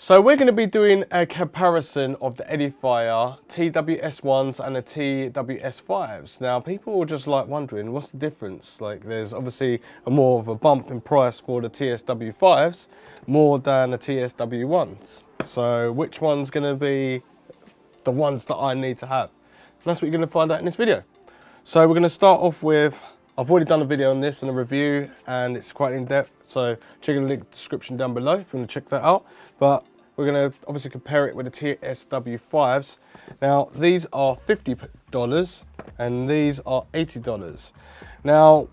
So we're going to be doing a comparison of the Edifier TWS1s and the TWS5s. Now people are just like wondering what's the difference. Like there's obviously more of a bump in price for the TSW5s more than the TSW1s. So which one's going to be the ones that I need to have? And that's what you're going to find out in this video. So we're going to start off with, I've already done a video on this and a review and it's quite in depth, so check the link in the description down below if you want to check that out. But we're going to obviously compare it with the TSW5s. Now these are $50 and these are $80. Now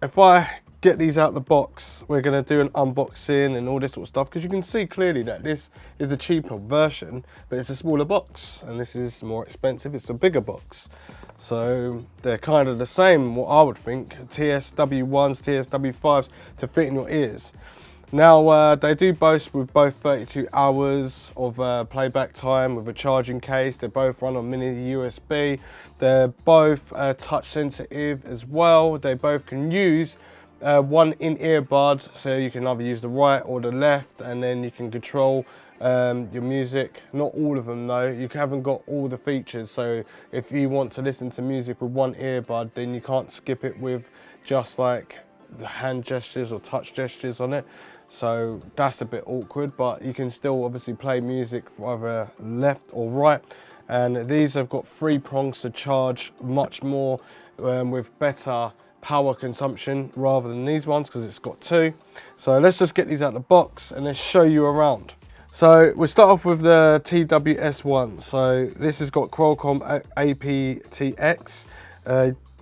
if I get these out of the box, we're going to do an unboxing and all this sort of stuff, because you can see clearly that this is the cheaper version, but it's a smaller box, and this is more expensive, it's a bigger box. So they're kind of the same, what I would think, TSW1s, TSW5s, to fit in your ears. Now they do boast with both 32 hours of playback time with a charging case. They both run on mini USB. They're both touch sensitive as well. They both can use one in-ear bud, so you can either use the right or the left, and then you can control your music. Not all of them though, you haven't got all the features, so if you want to listen to music with one earbud, then you can't skip it with just like the hand gestures or touch gestures on it. So that's a bit awkward, but you can still obviously play music for either left or right. And these have got 3 prongs to charge, much more with better power consumption rather than these ones, because it's got 2. So let's just get these out of the box and let's show you around. So we'll start off with the TWS1. So this has got Qualcomm aptX,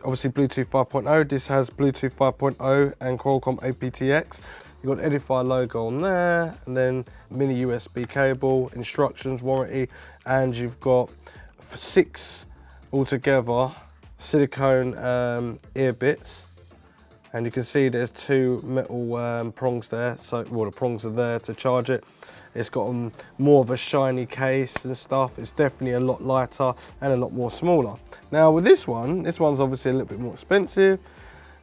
obviously Bluetooth 5.0. This has Bluetooth 5.0 and Qualcomm aptX. You've got the Edifier logo on there, and then mini USB cable, instructions, warranty, and you've got 6 altogether silicone ear bits, and you can see there's 2 metal prongs there, so well, the prongs are there to charge it. It's got more of a shiny case and stuff. It's definitely a lot lighter and a lot more smaller. Now with this one's obviously a little bit more expensive.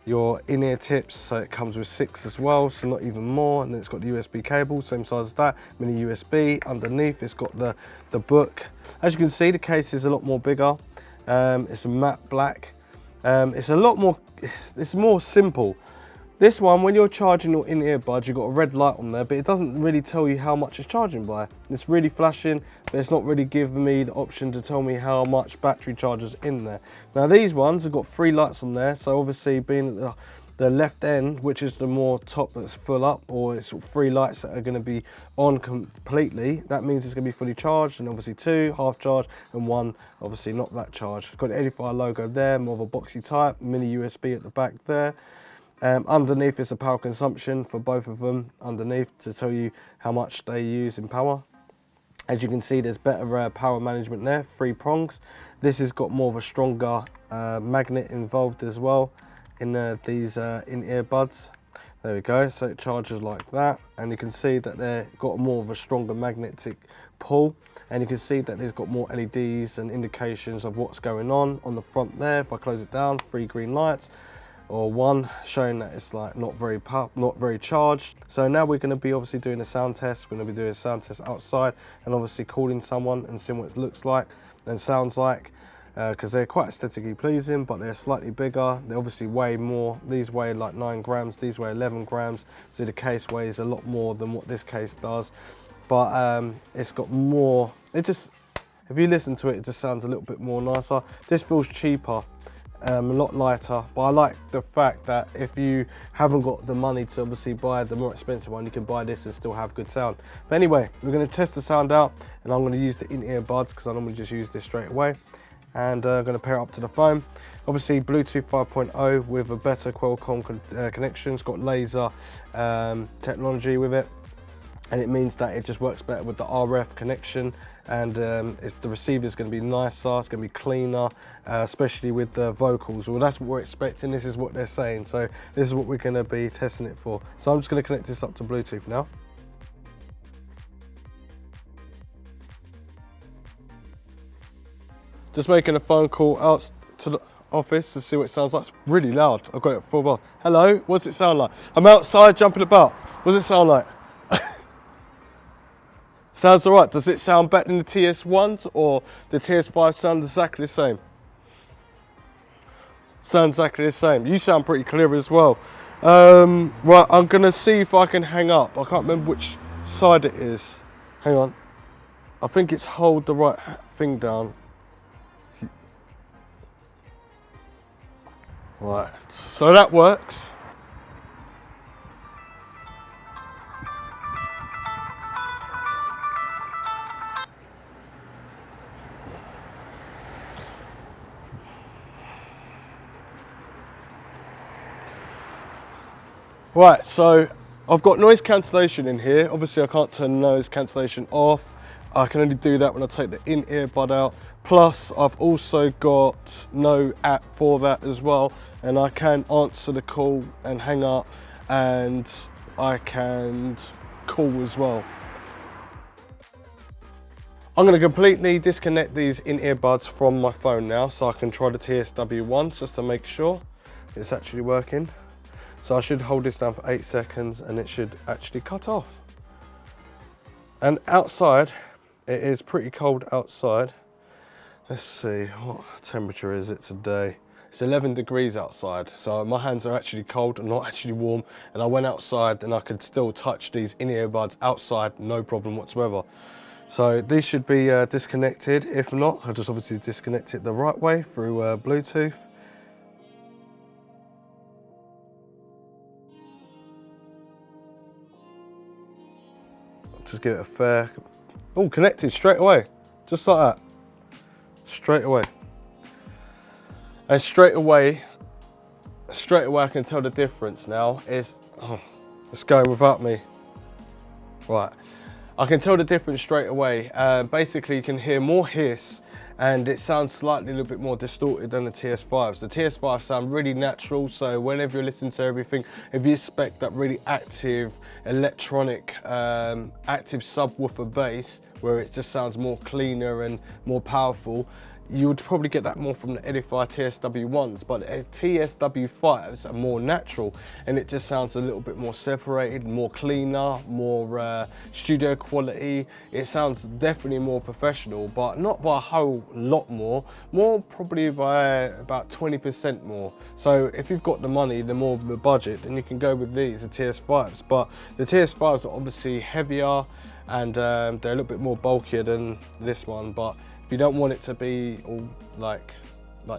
Your in-ear tips, so it comes with 6 as well, so not even more. And then it's got the USB cable, same size as that, mini USB. Underneath it's got the book. As you can see, the case is a lot more bigger. It's a matte black. It's a lot more, it's more simple. This one, when you're charging your in-ear buds, you've got a red light on there, but it doesn't really tell you how much it's charging by. It's really flashing, but it's not really giving me the option to tell me how much battery charger's in there. Now these ones have got 3 lights on there, so obviously being at the left end, which is the more top that's full up, or it's 3 lights that are going to be on completely, that means it's going to be fully charged, and obviously 2 half charged and 1 obviously not that charged. Got the Edifier logo there, more of a boxy type, mini USB at the back there. Underneath is the power consumption for both of them underneath to tell you how much they use in power. As you can see, there's better power management there, 3 prongs. This has got more of a stronger magnet involved as well in these in-ear buds. There we go, so it charges like that, and you can see that they've got more of a stronger magnetic pull, and you can see that there's got more LEDs and indications of what's going on the front there. If I close it down, 3 green lights, or 1 showing that it's like not very charged. So now we're going to be obviously doing a sound test. We're going to be doing a sound test outside and obviously calling someone and seeing what it looks like and sounds like, because they're quite aesthetically pleasing, but they're slightly bigger. They obviously weigh more. These weigh like 9 grams, these weigh 11 grams, so the case weighs a lot more than what this case does. But it's got more, if you listen to it, it just sounds a little bit more nicer. This feels cheaper, a lot lighter, but I like the fact that if you haven't got the money to obviously buy the more expensive one, you can buy this and still have good sound. But anyway, we're going to test the sound out, and I'm going to use the in-ear buds because I normally just use this straight away, and I'm going to pair it up to the phone. Obviously Bluetooth 5.0 with a better Qualcomm connection. It's got laser technology with it, and it means that it just works better with the RF connection, and the receiver is going to be nicer, it's going to be cleaner, especially with the vocals. Well, that's what we're expecting, this is what they're saying, so this is what we're going to be testing it for. So I'm just going to connect this up to Bluetooth now. Just making a phone call out to the office to see what it sounds like. It's really loud, I've got it full bar. Hello, what does it sound like? I'm outside jumping about, what does it sound like? Sounds alright. Does it sound better than the TS1s or the TS5 sound exactly the same? Sounds exactly the same. You sound pretty clear as well. Right, I'm gonna see if I can hang up. I can't remember which side it is. Hang on. I think it's hold the right thing down. Right, so that works. Right, so I've got noise cancellation in here. Obviously I can't turn noise cancellation off. I can only do that when I take the in-ear bud out. Plus I've also got no app for that as well. And I can answer the call and hang up, and I can call as well. I'm going to completely disconnect these in-ear buds from my phone now so I can try the TSW1 just to make sure it's actually working. So I should hold this down for 8 seconds and it should actually cut off. And outside, it is pretty cold outside. Let's see, what temperature is it today? It's 11 degrees outside, so my hands are actually cold and not actually warm. And I went outside and I could still touch these in-ear buds outside, no problem whatsoever. So these should be disconnected. If not, I'll just obviously disconnect it the right way through Bluetooth. Just give it a fair, oh, connected straight away, just like that, straight away. And straight away I can tell the difference now. It's going without me. Right, I can tell the difference straight away. Basically you can hear more hiss and it sounds slightly a little bit more distorted than the TS5s. The TS5s sound really natural, so whenever you're listening to everything, if you expect that really active electronic, active subwoofer bass, where it just sounds more cleaner and more powerful, you would probably get that more from the Edifier TSW1s, but the TSW5s are more natural and it just sounds a little bit more separated, more cleaner, more studio quality. It sounds definitely more professional, but not by a whole lot more probably by about 20% more. So if you've got the money, the more the budget, then you can go with these, the TS5s. But the TS5s are obviously heavier and they're a little bit more bulkier than this one, but if you don't want it to be all like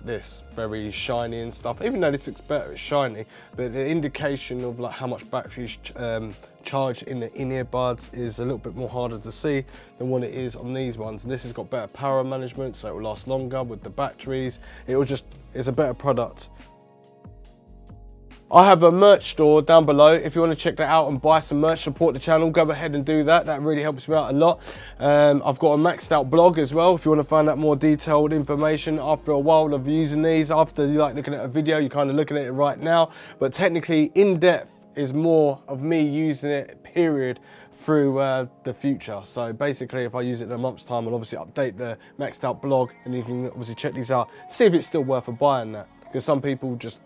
this, very shiny and stuff, even though this looks better, it's shiny, but the indication of like how much battery is charged in the in-ear buds is a little bit more harder to see than what it is on these ones. And this has got better power management, so it will last longer with the batteries. It's a better product. I have a merch store down below. If you want to check that out and buy some merch, support the channel, go ahead and do that. That really helps me out a lot. I've got a MXDOUT blog as well. If you want to find out more detailed information after a while of using these, after you like looking at a video, you're kind of looking at it right now. But technically, in depth is more of me using it, period, through the future. So basically, if I use it in a month's time, I'll obviously update the MXDOUT blog and you can obviously check these out, see if it's still worth a buying that. Because some people just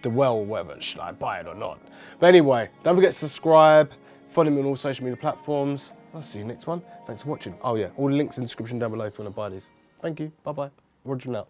dwell whether should I buy it or not. But anyway, don't forget to subscribe, follow me on all social media platforms. I'll see you next one. Thanks for watching. Oh yeah, all the links in the description down below if you want to buy these. Thank you, bye bye. Roger and out.